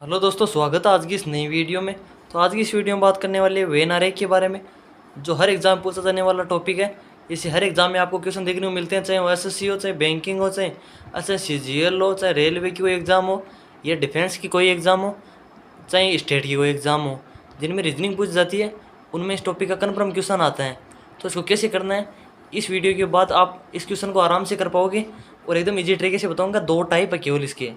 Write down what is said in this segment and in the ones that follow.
Hello दोस्तों, स्वागत है आज की इस नई वीडियो में। तो आज की इस वीडियो में बात करने वाले हैं वेन आरेख के बारे में, जो हर एग्जाम पूछा जाने वाला टॉपिक है। इसे हर एग्जाम में आपको क्वेश्चन देखने को मिलते हैं, चाहे वो एसएससी हो, चाहे बैंकिंग हो, चाहे एसएससीजीएल हो, चाहे रेलवे की कोई एग्ज़ाम हो या डिफेंस की कोई एग्ज़ाम हो, चाहे स्टेट की कोई एग्ज़ाम हो, जिनमें रीजनिंग पूछ जाती है, उनमें इस टॉपिक का कन्फर्म क्वेश्चन आता है। तो इसको कैसे करना है, इस वीडियो के बाद आप इस क्वेश्चन को आराम से कर पाओगे और एकदम ईजी तरीके से बताऊँगा। दो टाइप है केवल इसके,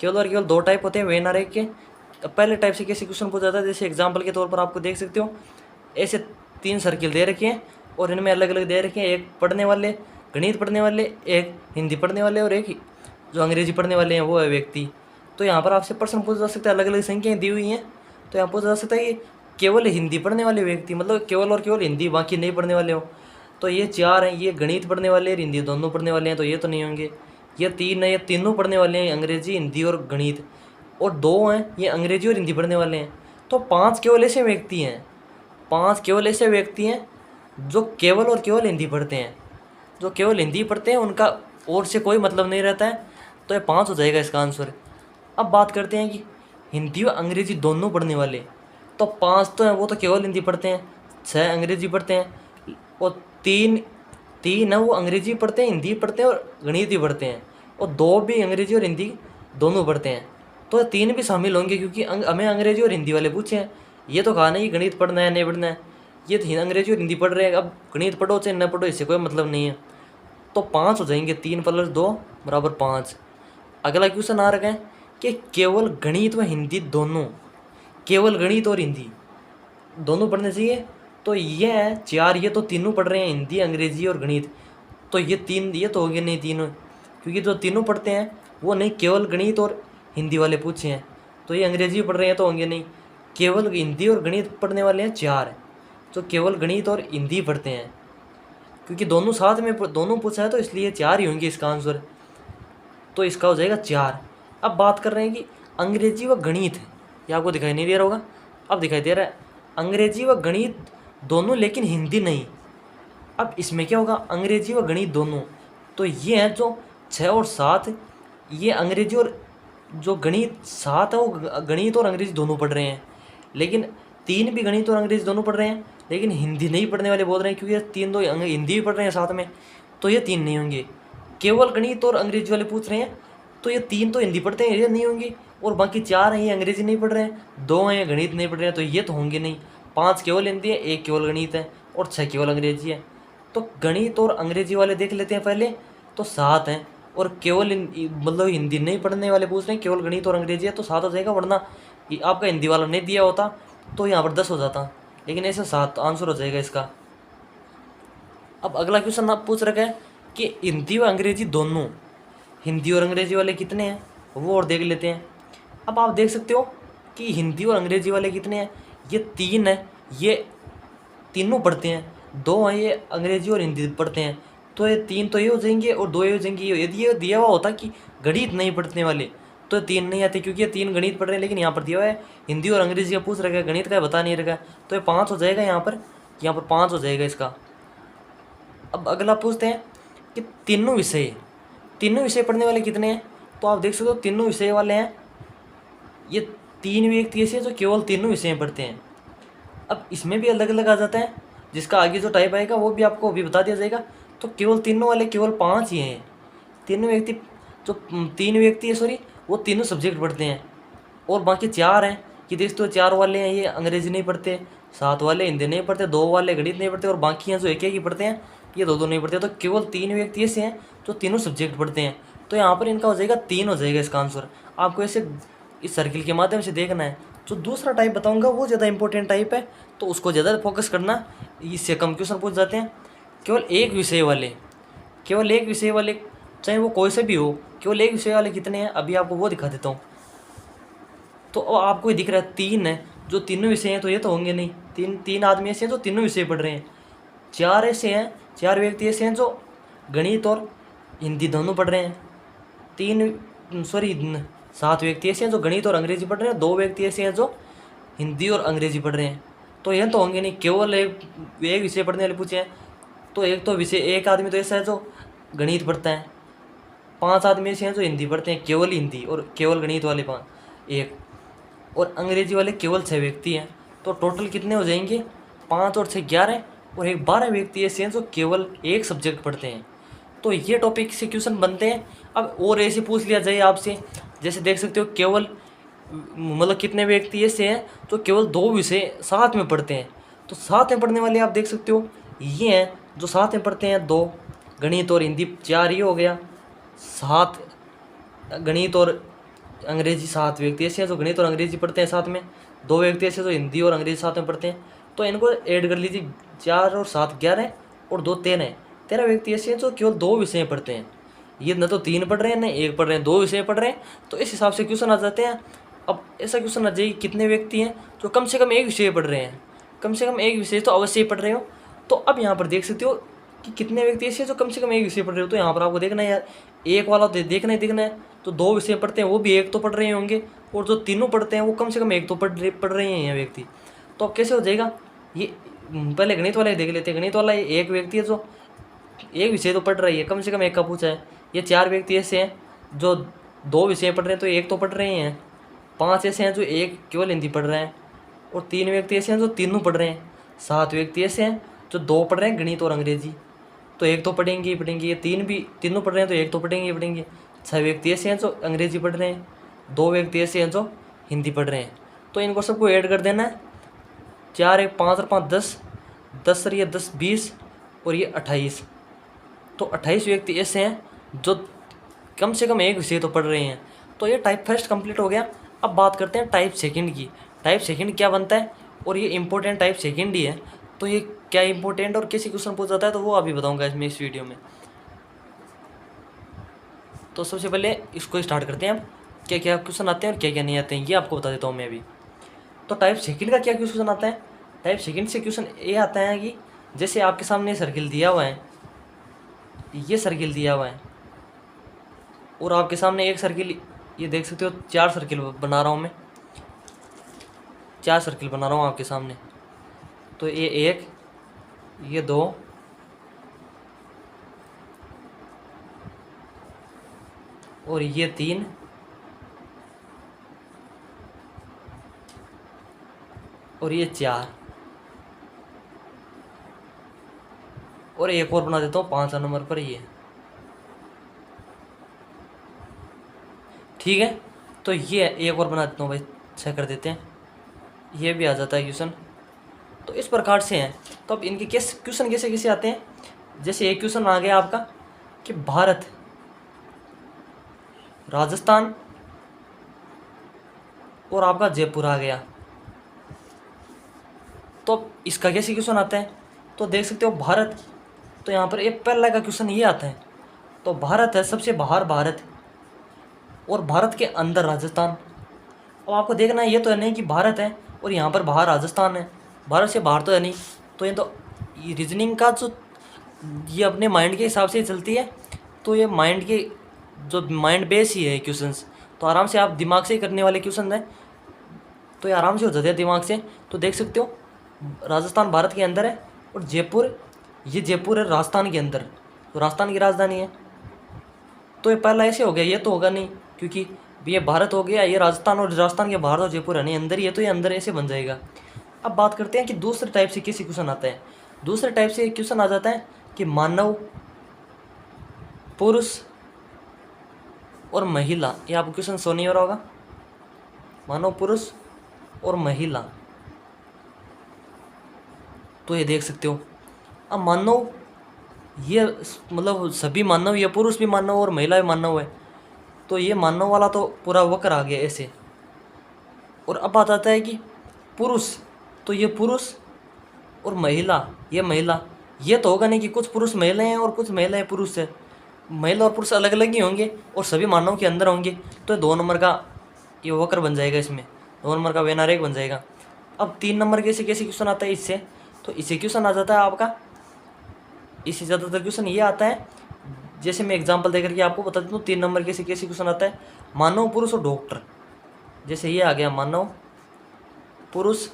केवल और केवल दो टाइप होते हैं वेन आरेख के। अब पहले टाइप से कैसे क्वेश्चन पूछा जाता है, जैसे एग्जांपल के तौर पर आपको देख सकते हो, ऐसे 3 सर्किल दे रखे हैं और इनमें अलग अलग दे रखे हैं। एक पढ़ने वाले, गणित पढ़ने वाले, एक हिंदी पढ़ने वाले और एक जो अंग्रेजी पढ़ने वाले हैं वो है व्यक्ति। तो यहाँ पर आपसे प्रश्न पूछा जा सकता है, अलग अलग संख्याएँ दी हुई हैं। तो यहाँ पूछा जा सकता है कि केवल हिंदी पढ़ने वाले व्यक्ति, मतलब केवल और केवल हिंदी, बाकी नहीं पढ़ने वाले हो। तो ये 4 हैं, ये गणित पढ़ने वाले और हिंदी दोनों पढ़ने वाले हैं, तो ये तो नहीं होंगे। ये 3 है, ये तीनों पढ़ने वाले हैं, अंग्रेजी, हिंदी और गणित। और 2 हैं, ये अंग्रेजी और हिंदी पढ़ने वाले हैं। तो 5 केवल ऐसे व्यक्ति हैं, 5 केवल ऐसे व्यक्ति हैं जो केवल और केवल हिंदी पढ़ते हैं। जो केवल हिंदी पढ़ते हैं उनका और से कोई मतलब नहीं रहता है। तो ये 5 हो जाएगा इसका आंसर। अब बात करते हैं कि हिंदी और अंग्रेजी दोनों पढ़ने वाले। तो 5 तो हैं, वो तो केवल हिंदी पढ़ते हैं, 6 अंग्रेजी पढ़ते हैं और 3 3 है वो अंग्रेजी पढ़ते हैं, हिंदी पढ़ते हैं और गणित भी पढ़ते हैं। और 2 भी अंग्रेजी और हिंदी दोनों पढ़ते हैं। तो 3 भी शामिल होंगे, क्योंकि हमें अंग्रेजी और हिंदी वाले पूछे हैं। ये तो कहा नहीं कि गणित पढ़ना है नहीं पढ़ना है, ये तो अंग्रेजी और हिंदी पढ़ रहे हैं। अब गणित पढ़ो चाहे न पढ़ो, इससे कोई मतलब नहीं है। तो 5 हो जाएंगे, 3 + 2 = 5। अगला क्वेश्चन आ रखा है कि केवल गणित व हिंदी दोनों, केवल गणित और हिंदी दोनों पढ़ने चाहिए। तो ये है 4, ये तो तीनों पढ़ रहे हैं, हिंदी, अंग्रेजी और गणित। तो ये 3, ये तो होंगे नहीं तीनों, क्योंकि जो तीनों पढ़ते हैं वो नहीं, केवल गणित और हिंदी वाले पूछे हैं। तो ये अंग्रेजी पढ़ रहे हैं तो होंगे नहीं। केवल हिंदी और गणित पढ़ने वाले हैं 4, जो केवल गणित और हिंदी पढ़ते हैं, क्योंकि दोनों साथ में दोनों पूछा है तो इसलिए 4 ही होंगे इसका आंसर। तो इसका हो जाएगा 4। अब बात कर रहे हैं कि अंग्रेजी व गणित, ये आपको दिखाई नहीं दे रहा होगा, अब दिखाई दे रहा है, अंग्रेजी व गणित दोनों लेकिन हिंदी नहीं। अब इसमें क्या होगा, अंग्रेजी व गणित दोनों, तो ये हैं जो 6 और 7, ये अंग्रेजी और जो गणित 7 है वो गणित और अंग्रेजी दोनों पढ़ रहे हैं। लेकिन 3 भी गणित और अंग्रेजी दोनों पढ़ रहे हैं, लेकिन हिंदी नहीं पढ़ने वाले बोल रहे हैं, क्योंकि ये 3 तो हिंदी भी पढ़ रहे हैं साथ में। तो ये 3 नहीं होंगे। केवल गणित और अंग्रेजी वाले पूछ रहे हैं, तो ये 3 तो हिंदी पढ़ते हैं, ये नहीं होंगे। और बाकी 4 हैं, ये अंग्रेजी नहीं पढ़ रहे हैं, 2 हैं, ये गणित नहीं पढ़ रहे हैं, तो ये तो होंगे नहीं। 5 केवल हिंदी है, 1 केवल गणित है और 6 केवल अंग्रेजी है। तो गणित और अंग्रेजी वाले देख लेते हैं पहले। तो 7 हैं, और केवल मतलब हिंदी नहीं पढ़ने वाले पूछ रहे हैं, केवल गणित और अंग्रेजी है, तो 7 हो जाएगा। वरना आपका हिंदी वाला नहीं दिया होता तो यहाँ पर 10 हो जाता, लेकिन ऐसे 7 आंसर हो जाएगा इसका। अब अगला क्वेश्चन आप पूछ रखा है कि हिंदी व अंग्रेजी दोनों, हिंदी और अंग्रेजी वाले कितने हैं वो और देख लेते हैं। अब आप देख सकते हो कि हिंदी और अंग्रेजी वाले कितने हैं, ये 3 है, ये तीनों पढ़ते हैं, 2 हैं, ये अंग्रेजी और हिंदी पढ़ते हैं। तो ये 3 तो ये हो जाएंगे और 2 ये हो जाएंगे। यदि ये दिया हुआ होता कि गणित नहीं पढ़ने वाले, तो 3 नहीं आते, क्योंकि ये 3 गणित पढ़ रहे हैं, लेकिन यहाँ पर दिया हुआ है हिंदी और अंग्रेजी का पूछ रखा है, गणित का बता नहीं रखा। तो ये 5 हो जाएगा यहाँ पर, 5 हो जाएगा इसका। अब अगला पूछते हैं कि तीनों विषय पढ़ने वाले कितने हैं। तो आप देख सकते हो तीनों विषय वाले हैं, ये 3 व्यक्ति ऐसे हैं जो केवल तीनों विषय पढ़ते हैं। अब इसमें भी अलग अलग आ जाता है, जिसका आगे जो टाइप आएगा वो भी आपको अभी बता दिया जाएगा। तो केवल तीनों वाले केवल 5 ही हैं। तीनों व्यक्ति, जो 3 व्यक्ति है सॉरी, वो तीनों सब्जेक्ट पढ़ते हैं, और बाकी 4 हैं, कि देखते हो 4 वाले हैं, ये अंग्रेजी नहीं पढ़ते, 7 वाले हिंदी नहीं पढ़ते, 2 वाले गणित नहीं पढ़ते, और बाकी हैं जो एक एक ही पढ़ते हैं, ये 2 नहीं पढ़ते। तो केवल 3 व्यक्ति ऐसे हैं जो तीनों सब्जेक्ट पढ़ते हैं। तो यहाँ पर इनका हो जाएगा 3 हो जाएगा इसका आंसर। आपको ऐसे इस सर्किल के माध्यम से देखना है। जो दूसरा टाइप बताऊंगा वो ज़्यादा इंपॉर्टेंट टाइप है, तो उसको ज़्यादा फोकस करना, इससे कम क्वेश्चन पूछ जाते हैं। केवल एक विषय वाले, चाहे वो कोई से भी हो, केवल एक विषय वाले कितने हैं, अभी आपको वो दिखा देता हूँ। तो आपको ये दिख रहा है 3 है, जो तीनों विषय हैं, तो ये तो होंगे नहीं। 3 आदमी ऐसे हैं जो तीनों विषय पढ़ रहे हैं। 4 ऐसे हैं, 4 व्यक्ति ऐसे हैं जो गणित और हिंदी दोनों पढ़ रहे हैं। 7 व्यक्ति ऐसे हैं जो गणित और अंग्रेजी पढ़ रहे हैं। 2 व्यक्ति ऐसे हैं जो हिंदी और अंग्रेजी पढ़ रहे हैं। तो ये तो होंगे नहीं, केवल एक विषय पढ़ने वाले पूछे हैं। तो एक आदमी तो ऐसा है जो गणित पढ़ता है, 5 आदमी ऐसे हैं जो हिंदी पढ़ते हैं, केवल हिंदी और केवल गणित वाले 5 एक। और अंग्रेजी वाले केवल 6 व्यक्ति हैं। तो टोटल कितने हो जाएंगे, 5 और 6 11, और एक 12 व्यक्ति ऐसे हैं जो केवल एक सब्जेक्ट पढ़ते हैं। तो ये टॉपिक से क्वेश्चन बनते हैं। अब और ऐसे पूछ लिया जाए आपसे, जैसे देख सकते हो केवल मतलब कितने व्यक्ति ऐसे हैं जो केवल 2 विषय साथ में पढ़ते हैं। तो साथ में पढ़ने वाले आप देख सकते हो ये हैं जो साथ में पढ़ते हैं, 2 गणित और हिंदी, 4 ये हो गया, 7 गणित और अंग्रेजी, 7 व्यक्ति ऐसे हैं जो गणित और अंग्रेजी पढ़ते हैं साथ में, 2 व्यक्ति ऐसे जो हिंदी और अंग्रेजी साथ में पढ़ते हैं। तो इनको ऐड कर लीजिए, 4 और 7 11 और 2 13, 13 व्यक्ति ऐसे हैं जो केवल 2 विषय पढ़ते हैं। ये न तो 3 पढ़ रहे हैं न 1 पढ़ रहे हैं, 2 विषय पढ़ रहे हैं। तो इस हिसाब से क्वेश्चन आ जाते हैं। अब ऐसा क्वेश्चन आ जाएगी कितने व्यक्ति हैं जो कम से कम एक विषय पढ़ रहे हैं, कम से कम एक विषय तो अवश्य ही पढ़ रहे हो। तो अब यहाँ पर देख सकते हो कि कितने व्यक्ति ऐसे जो कम से कम एक विषय पढ़ रहे हो। तो यहाँ पर आपको देखना है यार, एक वाला देखना है। तो 2 विषय पढ़ते हैं वो भी एक तो पढ़ रहे होंगे, और जो तीनों पढ़ते हैं वो कम से कम एक तो पढ़ रहे हैं व्यक्ति। तो अब कैसे हो जाएगा ये, पहले गणित वाला देख लेते हैं। गणित वाला एक व्यक्ति है जो एक विषय तो पढ़ रही है, कम से कम एक का पूछा है। ये 4 व्यक्ति ऐसे हैं जो 2 विषय पढ़ रहे हैं, तो एक तो पढ़ रहे हैं। 5 ऐसे हैं जो एक केवल हिंदी पढ़ रहे हैं, और 3 व्यक्ति ऐसे हैं जो तीनों पढ़ रहे हैं। 7 व्यक्ति ऐसे हैं जो 2 पढ़ रहे हैं गणित और अंग्रेजी, तो एक तो पढ़ेंगे ही पढ़ेंगे। ये तीनों पढ़ रहे हैं तो एक तो पढ़ेंगे ही पढ़ेंगे। 6 व्यक्ति ऐसे हैं जो अंग्रेजी पढ़ रहे हैं, 2 व्यक्ति ऐसे हैं जो हिंदी पढ़ रहे हैं। तो इनको सबको ऐड कर देना है। 4 1 5 और 5 10, 10 और ये 10 20, और ये 28। तो 28 व्यक्ति ऐसे हैं जो कम से कम एक विषय तो पढ़ रहे हैं। तो ये टाइप फर्स्ट कंप्लीट हो गया। अब बात करते हैं टाइप सेकंड की। टाइप सेकंड क्या बनता है, और ये इंपॉर्टेंट टाइप सेकंड ही है। तो ये क्या इंपॉर्टेंट और कैसे क्वेश्चन पूछा जाता है तो वो अभी बताऊंगा इसमें, इस वीडियो में। तो सबसे पहले इसको स्टार्ट करते हैं। अब क्या क्या क्वेश्चन आते हैं और क्या क्या नहीं आते हैं ये आपको बता देता हूँ मैं अभी। तो टाइप सेकंड का क्या क्वेश्चन आता है, टाइप सेकंड से क्वेश्चन ये आता है कि जैसे आपके सामने सर्किल दिया हुआ है, ये सर्किल दिया हुआ है, और आपके सामने एक सर्किल, ये देख सकते हो 4 सर्किल बना रहा हूँ मैं, 4 सर्किल बना रहा हूँ आपके सामने। तो ये 1, ये 2, और ये 3, और ये 4, और एक और बना देता हूँ 5 नंबर पर ये। ठीक है, तो ये एक और बना देता हूँ भाई, 6 कर देते हैं, ये भी आ जाता है क्वेश्चन। तो इस प्रकार से हैं। तो अब इनके क्वेश्चन कैसे कैसे आते हैं, जैसे एक क्वेश्चन आ गया आपका कि भारत, राजस्थान और आपका जयपुर आ गया। तो अब इसका कैसे क्वेश्चन आता है, तो देख सकते हो भारत, तो यहाँ पर एक पहला का क्वेश्चन ये आता है। तो भारत है सबसे बाहर भारत, और भारत के अंदर राजस्थान। अब आपको देखना है, ये तो है नहीं कि भारत है और यहाँ पर बाहर राजस्थान है, भारत से बाहर तो है नहीं। तो ये तो रीजनिंग का जो ये अपने माइंड के हिसाब से चलती है। तो ये माइंड के जो माइंड बेस ही है क्वेश्चंस, तो आराम से आप दिमाग से ही करने वाले क्वेश्चन हैं, तो ये आराम से हो जाते हैं दिमाग से। तो देख सकते हो राजस्थान भारत के अंदर है, और जयपुर, ये जयपुर है राजस्थान के अंदर, तो राजस्थान की राजधानी है। तो ये पहला ऐसे हो गया, ये तो होगा नहीं क्योंकि ये भारत हो गया, ये राजस्थान, और राजस्थान के बाहर तो जयपुर है नहीं, अंदर ही है, तो ये अंदर ऐसे बन जाएगा। अब बात करते हैं कि दूसरे टाइप से कैसे क्वेश्चन आता है। दूसरे टाइप से क्वेश्चन आ जाता है कि मानव, पुरुष और महिला। ये आपको क्वेश्चन सो नहीं हो रहा होगा, मानव, पुरुष और महिला। तो ये देख सकते हो। अब मानव, ये मतलब सभी मानव, ये पुरुष भी मानव और महिला भी मानव है। तो ये मानव वाला तो पूरा वक्र आ गया ऐसे। और अब बात आता है कि पुरुष, तो ये पुरुष और महिला, ये महिला, ये तो होगा नहीं कि कुछ पुरुष महिलाएं हैं और कुछ महिलाएं पुरुष है। महिला और पुरुष अलग अलग ही होंगे और सभी मानव के अंदर होंगे। तो 2 नंबर का ये वक्र बन जाएगा, इसमें 2 नंबर का वेन आरेख बन जाएगा। अब 3 नंबर कैसे कैसे क्वेश्चन आता है इससे, तो इससे क्वेश्चन आ जाता है आपका, इससे ज़्यादातर क्वेश्चन ये आता है। जैसे मैं एग्जांपल देकर के आपको बता देता हूँ 3 नंबर कैसे कैसे क्वेश्चन आता है। मानव, पुरुष और डॉक्टर, जैसे ये आ गया मानव, पुरुष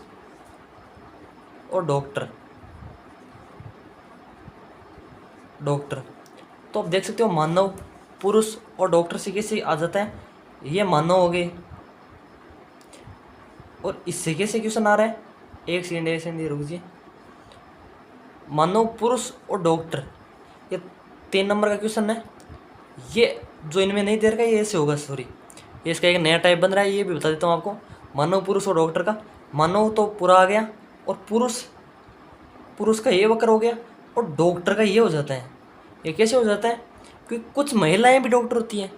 और डॉक्टर, डॉक्टर। तो आप देख सकते हो मानव, पुरुष और डॉक्टर से कैसे आ जाता है। ये मानव हो गए, और इससे कैसे क्वेश्चन आ रहा है, एक सेकंड ये रुक जाइए। मानो पुरुष और डॉक्टर, ये 3 नंबर का क्वेश्चन है। ये जो इनमें नहीं दे रखा है ये ऐसे होगा, सॉरी ये इसका एक नया टाइप बन रहा है, ये भी बता देता हूँ आपको। मानव, पुरुष और डॉक्टर का मानव तो पूरा आ गया, और पुरुष, पुरुष का ये वक्र हो गया, और डॉक्टर का ये हो जाता है। ये कैसे हो जाता है, क्योंकि कुछ महिलाएं भी डॉक्टर होती हैं।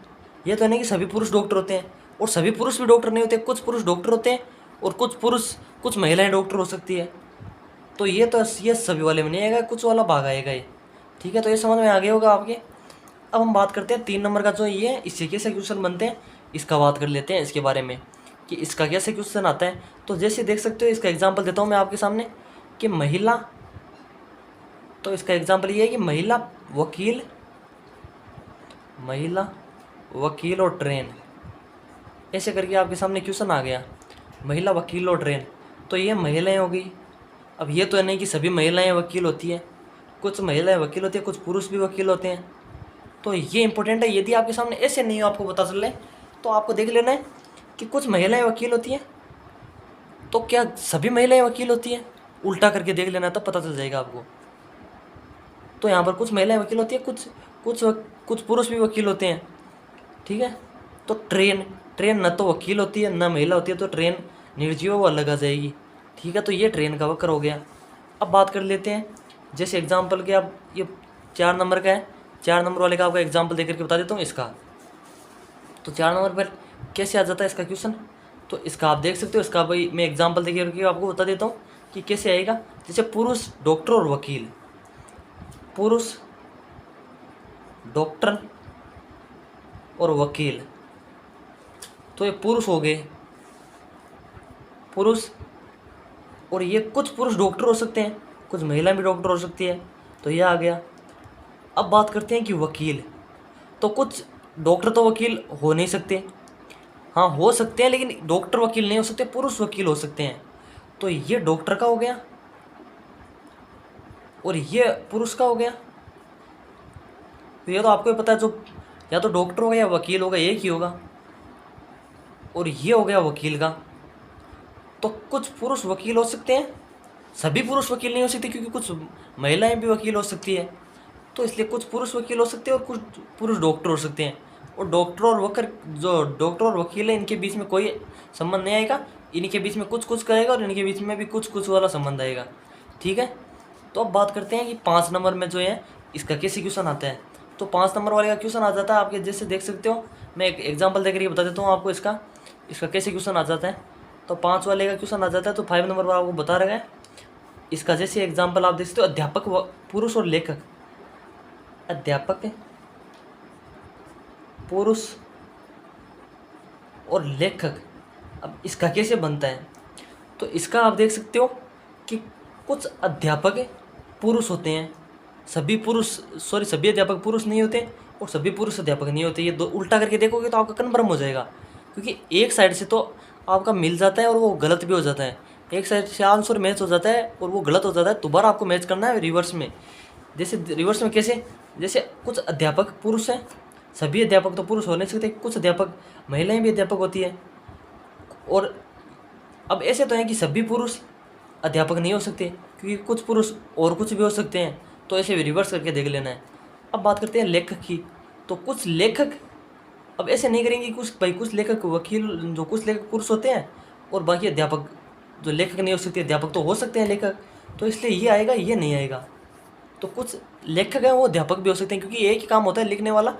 ये तो नहीं कि सभी पुरुष डॉक्टर होते हैं, और सभी पुरुष भी डॉक्टर नहीं होते। कुछ पुरुष डॉक्टर होते हैं और कुछ महिलाएं डॉक्टर हो सकती है। तो ये सभी वाले में नहीं आएगा, कुछ वाला भाग आएगा ये। ठीक है, तो ये समझ में आ गया होगा आपके। अब हम बात करते हैं 3 नंबर का जो ये है, इससे कैसे क्वेश्चन बनते हैं इसका बात कर लेते हैं, इसके बारे में कि इसका कैसे क्वेश्चन आता है। तो जैसे देख सकते हो, इसका एग्जांपल देता हूँ मैं आपके सामने कि महिला, तो इसका एग्जांपल ये है कि महिला वकील और ट्रेन, ऐसे करके आपके सामने क्वेश्चन आ गया, महिला वकील और ट्रेन। तो ये महिलाएं हो गई। अब ये तो नहीं कि सभी महिलाएं वकील होती हैं, कुछ महिलाएं वकील होती हैं, कुछ पुरुष भी वकील होते हैं। तो ये इंपॉर्टेंट है। यदि आपके सामने ऐसे नहीं हो, आपको पता चल रहा है, तो आपको देख लेना है कि कुछ महिलाएं वकील होती हैं, तो क्या सभी महिलाएं वकील होती हैं, उल्टा करके देख लेना, तब पता चल जाएगा आपको। तो यहाँ पर कुछ महिलाएं वकील होती हैं, कुछ पुरुष भी वकील होते हैं। ठीक है, तो ट्रेन न तो वकील होती है न महिला होती है, तो ट्रेन निर्जीव वो अलग आ जाएगी। ठीक है, तो ये ट्रेन का वक्र हो गया। अब बात कर लेते हैं, जैसे एग्जाम्पल के, अब ये 4 नंबर का है, 4 नंबर वाले का आपका एग्जाम्पल दे करके बता देता हूँ इसका। तो 4 नंबर पर कैसे आ जाता है इसका क्वेश्चन, तो इसका आप देख सकते हो। इसका भाई मैं एग्जाम्पल दे करके आपको बता देता हूँ कि कैसे आएगा। जैसे पुरुष डॉक्टर और वकील, पुरुष डॉक्टर और वकील, तो ये पुरुष हो गए, पुरुष। और ये कुछ पुरुष डॉक्टर हो सकते हैं, कुछ महिला भी डॉक्टर हो सकती है, तो ये आ गया। अब बात करते हैं कि वकील, तो कुछ डॉक्टर तो वकील हो नहीं सकते, हाँ हो सकते हैं, लेकिन डॉक्टर वकील नहीं हो सकते, पुरुष वकील हो सकते हैं। तो ये डॉक्टर का हो गया और ये पुरुष का हो गया। तो ये तो आपको ही पता है, जो या तो डॉक्टर होगा या वकील होगा, एक ही होगा। और ये हो गया वकील का। तो कुछ पुरुष वकील हो सकते हैं, सभी पुरुष वकील नहीं हो सकते, क्योंकि कुछ महिलाएं भी वकील हो सकती है। तो इसलिए कुछ पुरुष वकील हो सकते हैं और कुछ पुरुष डॉक्टर हो सकते हैं। और डॉक्टर और वकील है, इनके बीच में कोई संबंध नहीं आएगा, इनके बीच में कुछ कुछ करेगा और इनके बीच में भी कुछ कुछ वाला संबंध आएगा। ठीक है, तो अब बात करते हैं कि 5 नंबर में जो है इसका कैसे क्वेश्चन आता है। तो 5 नंबर वाले का क्वेश्चन आ जाता है आपके, जैसे देख सकते हो, मैं एक एग्जाम्पल देकर बता देता हूँ आपको इसका कैसे क्वेश्चन आ जाता है। तो 5 वाले का क्वेश्चन आ जाता है, तो 5 नंबर पर आपको बता रहा है इसका। जैसे एग्जाम्पल आप देख सकते हो, अध्यापक पुरुष और लेखक, अध्यापक पुरुष और लेखक। अब इसका कैसे बनता है, तो इसका आप देख सकते हो कि कुछ अध्यापक पुरुष होते हैं, सभी अध्यापक पुरुष नहीं होते और सभी पुरुष अध्यापक नहीं होते। ये दो उल्टा करके देखोगे तो आपका कन्फर्म हो जाएगा, क्योंकि एक साइड से तो आपका मिल जाता है और वो गलत भी हो जाता है। एक साइड से आंसर मैच हो जाता है और वो गलत हो जाता है, दोबारा आपको मैच करना है रिवर्स में। जैसे रिवर्स में कैसे, जैसे कुछ अध्यापक पुरुष हैं, सभी अध्यापक तो पुरुष हो नहीं सकते, कुछ अध्यापक महिलाएं भी अध्यापक होती है। और अब ऐसे तो है कि सभी पुरुष अध्यापक नहीं हो सकते, क्योंकि कुछ पुरुष और कुछ भी हो सकते हैं। तो ऐसे भी रिवर्स करके देख लेना है। अब बात करते हैं लेखक की, तो कुछ लेखक, अब ऐसे नहीं करेंगे कुछ लेखक वकील, जो कुछ लेखक पुरुष होते हैं और बाकी अध्यापक जो लेखक नहीं हो सकते, अध्यापक तो हो सकते हैं लेखक। तो इसलिए ये आएगा, ये नहीं आएगा। तो कुछ लेखक हैं वो अध्यापक भी हो सकते हैं, क्योंकि एक ही काम होता है लिखने वाला,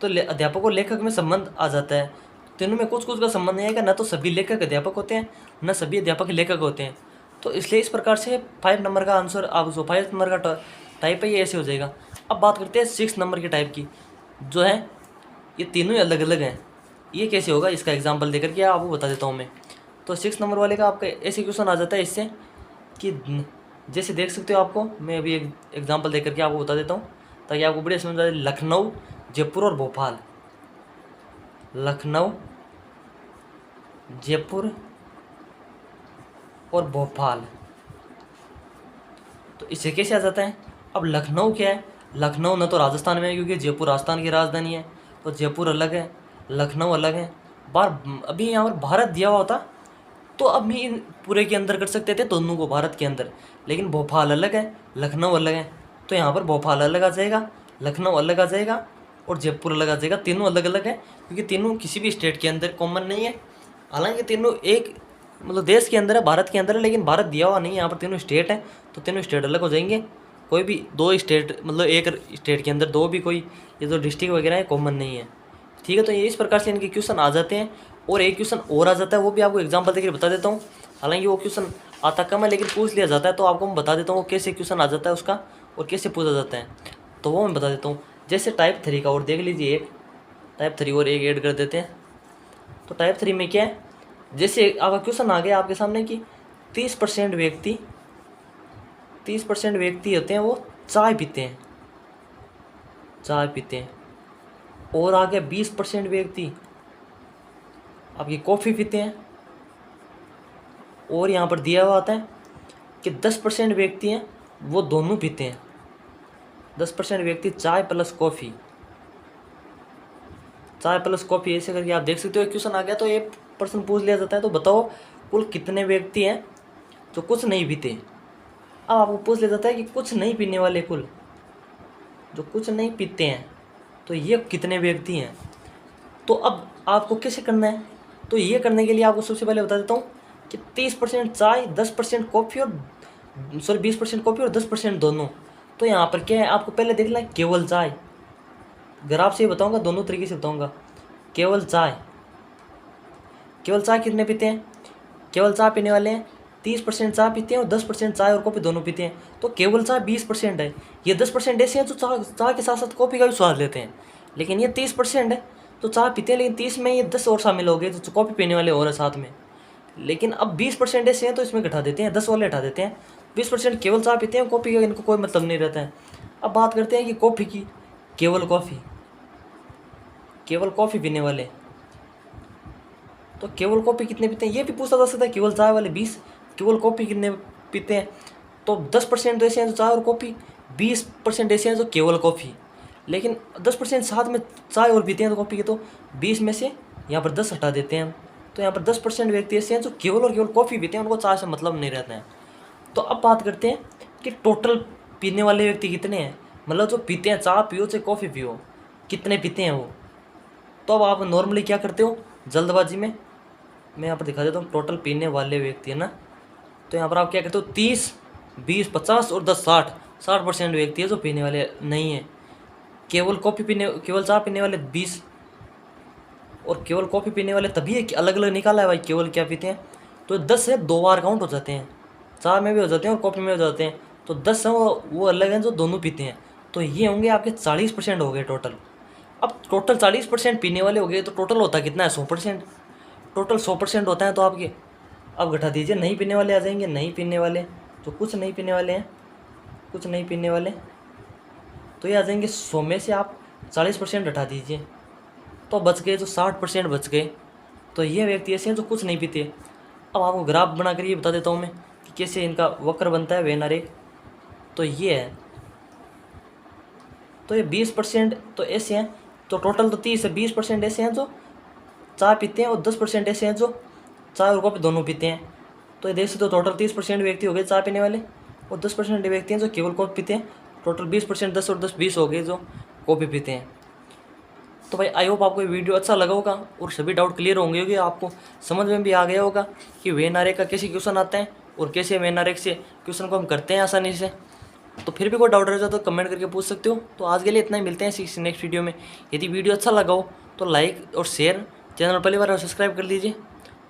तो अध्यापक और लेखक में संबंध आ जाता है। तीनों में कुछ कुछ का संबंध नहीं आएगा, ना तो सभी लेखक अध्यापक होते हैं, ना सभी अध्यापक लेखक होते हैं। तो इसलिए इस प्रकार से 5 नंबर का आंसर, आप जो 5 नंबर का टाइप है ये ऐसे हो जाएगा। अब बात करते हैं 6 नंबर के टाइप की, जो है ये तीनों ही अलग अलग हैं। ये कैसे होगा, इसका एग्जाम्पल देकर के आपको बता देता हूँ मैं। तो 6 नंबर वाले का आपका ऐसे क्वेश्चन आ जाता है इससे कि जैसे देख सकते हो, आपको मैं अभी एक एग्जाम्पल देकर के आपको बता देता हूँ ताकि आपको बढ़िया समझ आ जाए। लखनऊ, जयपुर और भोपाल, लखनऊ, जयपुर और भोपाल, तो इससे कैसे आ जाता है। अब लखनऊ क्या है, लखनऊ न तो राजस्थान में है, क्योंकि जयपुर राजस्थान की राजधानी है, तो जयपुर अलग है, लखनऊ अलग है। अभी यहाँ पर भारत दिया हुआ होता तो अब भी इन पूरे के अंदर कर सकते थे दोनों को भारत के अंदर, लेकिन भोपाल अलग है, लखनऊ अलग है। तो यहाँ पर भोपाल अलग आ जाएगा, लखनऊ अलग आ जाएगा और जयपुर अलग आ जाएगा। तीनों अलग अलग है क्योंकि तीनों किसी भी स्टेट के अंदर कॉमन नहीं है। हालांकि तीनों एक मतलब देश के अंदर है, भारत के अंदर है, लेकिन भारत दिया हुआ नहीं है। यहाँ पर तीनों स्टेट है तो तीनों स्टेट अलग हो जाएंगे। कोई भी दो स्टेट मतलब एक स्टेट के अंदर दो भी कोई ये जो डिस्ट्रिक्ट वगैरह है कॉमन नहीं है। ठीक है, तो ये इस प्रकार से इनके क्वेश्चन आ जाते हैं। और एक क्वेश्चन और आ जाता है, वो भी आपको एग्जाम्पल देकर बता देता हूँ। हालांकि वो क्वेश्चन आता कम है लेकिन पूछ लिया जाता है, तो आपको मैं बता देता हूँ वो कैसे क्वेश्चन आ जाता है उसका और कैसे पूछा जाता है, तो वो मैं बता देता हूँ। जैसे टाइप 3 का और देख लीजिए, एक टाइप 3 और एक ऐड कर देते हैं। तो टाइप 3 में क्या है, जैसे आपका क्वेश्चन आ गया आपके सामने कि 30% व्यक्ति होते हैं वो चाय पीते हैं, और आ गया 20% व्यक्ति आपकी कॉफ़ी पीते हैं। और यहाँ पर दिया हुआ आता है कि 10% व्यक्ति हैं वो दोनों पीते हैं। 10% व्यक्ति चाय प्लस कॉफ़ी, ऐसे करके आप देख सकते हो। क्वेश्चन आ गया तो एक पर्सन पूछ लिया जाता है, तो बताओ कुल कितने व्यक्ति हैं जो कुछ नहीं पीते। अब आपको पूछ लिया जाता है कि कुछ नहीं पीने वाले कुल जो कुछ नहीं पीते हैं, तो ये कितने व्यक्ति हैं। तो अब आपको कैसे करना है, तो ये करने के लिए आपको सबसे पहले बता देता हूँ कि 30% चाय, 10% कॉफ़ी और 20% कॉफ़ी और 10% दोनों। तो यहाँ पर क्या है, आपको पहले देखना है केवल चाय। ग्राफ से बताऊँगा, दोनों तरीके से बताऊँगा। केवल चाय कितने पीते हैं, केवल चाय पीने वाले हैं 30% चाय पीते हैं और 10% चाय और कॉफ़ी दोनों पीते हैं। तो केवल चाय 20% है। ये 10% ऐसे हैं जो चाय के साथ साथ कॉफ़ी का भी स्वाद लेते हैं, लेकिन ये 30% है तो चाय पीते हैं, लेकिन 30 में ये 10 और शामिल हो गए जो कॉफ़ी पीने वाले और है साथ में। लेकिन अब 20% ऐसे हैं तो इसमें घटा देते हैं, 10 वाले हटा देते हैं। 20% केवल चाय पीते हैं, कॉफ़ी का इनको कोई मतलब नहीं रहता है। अब बात करते हैं कि कॉफ़ी की, केवल कॉफ़ी पीने वाले, तो केवल कॉफ़ी कितने पीते हैं ये भी पूछा जा सकता है। केवल चाय वाले 20, केवल कॉफ़ी कितने पीते हैं, तो 10% ऐसे हैं जो चाय और कॉफ़ी, 20% ऐसे हैं जो केवल कॉफ़ी, लेकिन 10% साथ में चाय और पीते हैं तो कॉफ़ी के, तो 20 में से यहाँ पर 10 हटा देते हैं हम। तो यहाँ पर 10% व्यक्ति ऐसे हैं जो केवल और केवल कॉफ़ी पीते हैं, उनको चाय से मतलब नहीं रहता है। तो अब बात करते हैं कि टोटल पीने वाले व्यक्ति कितने हैं, मतलब जो पीते हैं, चाय पियो चाहे कॉफ़ी पियो, कितने पीते हैं वो। तो अब आप नॉर्मली क्या करते हो, जल्दबाजी में मैं यहाँ पर दिखा देता हूँ टोटल पीने वाले व्यक्ति है ना। तो यहाँ पर आप क्या करते हो, 30, 20, 50 और 10, 60% व्यक्ति है जो पीने वाले नहीं है। केवल चाय पीने वाले 20, और केवल कॉफ़ी पीने वाले तभी है कि अलग अलग निकाला है भाई केवल क्या पीते हैं। तो 10 है, 2 बार काउंट हो जाते हैं, चाय में भी हो जाते हैं और कॉफ़ी में हो जाते हैं। तो 10 हैं वो अलग हैं जो दोनों पीते हैं। तो ये होंगे आपके 40% हो गए टोटल। अब टोटल 40% पीने वाले हो गए, तो टोटल होता कितना है, 100%। टोटल 100% होता है, तो आपके अब घटा दीजिए, नहीं पीने वाले आ जाएंगे, नहीं पीने वाले जो कुछ नहीं पीने वाले हैं, तो ये आ जाएंगे 100 में से आप 40% हटा दीजिए, तो बच गए जो 60% बच गए। तो ये व्यक्ति ऐसे हैं जो कुछ नहीं पीते। अब आपको ग्राफ बना कर ये बता देता हूँ मैं कि कैसे इनका वक्र बनता है, वेन आरेख। तो ये है, तो ये 20% तो ऐसे हैं, तो टोटल तो 30 है, 20% ऐसे हैं जो चाय पीते हैं और 10% ऐसे हैं जो चाय और कॉफ़ी दोनों पीते हैं। तो ये देख सकते हो टोटल 30% व्यक्ति हो गए चाय पीने वाले, और 10% व्यक्ति हैं जो केवल कॉफ़ी पीते हैं। टोटल 20%, 10 और 10 20 हो गए जो कॉफ़ी पीते हैं। तो भाई आई होप आपको ये वीडियो अच्छा लगा होगा और सभी डाउट क्लियर होंगे, क्योंकि आपको समझ में भी आ गया होगा कि वेन आरेख का कैसे क्वेश्चन आता है और कैसे वेन आरेख से क्वेश्चन को हम करते हैं आसानी से। तो फिर भी कोई डाउट रह जाए तो कमेंट करके पूछ सकते हो। तो आज के लिए इतना ही, मिलते हैं इसी नेक्स्ट वीडियो में। यदि वीडियो अच्छा लगा हो तो लाइक और शेयर, चैनल पहली बार सब्सक्राइब कर लीजिए।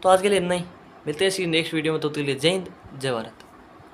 तो आज के लिए इतना ही, मिलते हैं इसी नेक्स्ट वीडियो में। तो तब तक के लिए जय हिंद, जय भारत।